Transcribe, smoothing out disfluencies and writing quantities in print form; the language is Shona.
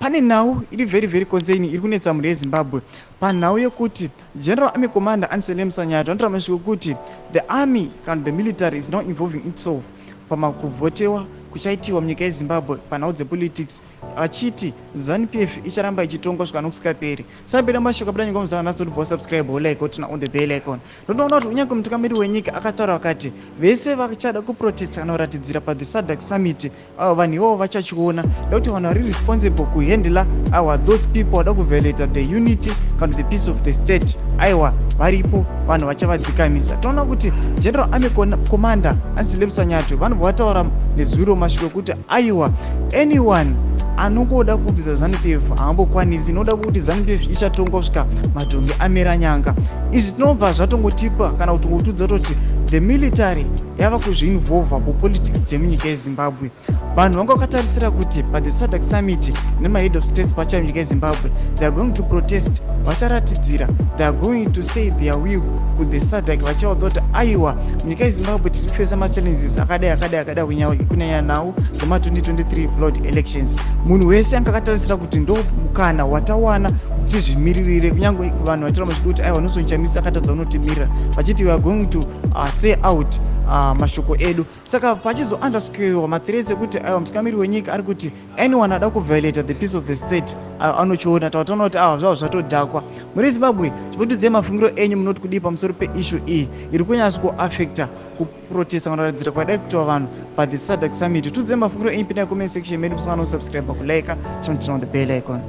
pane nhau iri very concerning iri kunetsa mhuri yeZimbabwe panhau yekuti General Army Commander Anselm Msanyato anotaura masviko kuti the army and the military is now involving itself pamakuvhotewa kuchaitiwa munyika yeZimbabwe panhau dzepolitics achiti ZANU-PF icharamba ichitongwa kusvika nokusingaperi. Sabira mashoko abada nyika muzana naso kuti subscribe like kuti na on the bell icon. Ndotoona kuti unyange mutungamiri wenyika akataura akati vese vachada kuprotest kana kuratidzira pa the SADC Summit avo vanhu ivovo vachachiona ndokuti vanhu vari responsible kuhandla those people vada kuviolate the unity kana the peace of the state aiwa varipo vanhu vachavadzikamisa. Toona kuti General Army Commander Anselm Msanyato vanhu vataura nezuro masviko kuti aiwa anyone anongoda kubvisa ZANU-PF haambokwanisi, inoda kuti ZANU-PF ichatongwa kusvika madhongi amera nyanga. Izvi tinobva zvatongotipa kana kuti ngotudza kuti the military yava kuzviinvolva mupolitics dzemunyika yeZimbabwe. Vanhu vanga vakatarisira kuti pa the SADC Summit nemahead of states pacha munyika yeZimbabwe they are going to protest, vacharatidzira, they are going to say their will with the SADC vachaudza kuti aiwa munyika yeZimbabwe tiri kufesa machallenges akadai kunyanya nhau dzema 2023 flood elections. Munhu wese anga akatarisira kuti ndo mukana watawana kuti zvimiririre kunyange vanhu vachira kuti aiwa nosonyamisa akatadza unotimirira vachiti we are going to say out mashoko edu. Saka pachizo underscore mathreats ekuti mutungamiri wenyika ari kuti anyone ada kuviolate the peace of the state anochiona tautaona kuti zvavo zvatodhakwa. Muri Zimbabwe chipotudzei mafungiro enyu munoti kudii pamusoro peissue iyi iri kunyasa kuaffecta kuprotesta kana kuratidzira kwadai kuitwa vanhu pa the SADC Summit. Tudzei mafungiro enyu pinda comment section medu, musana no subscribe kulike, turn on the bell icon.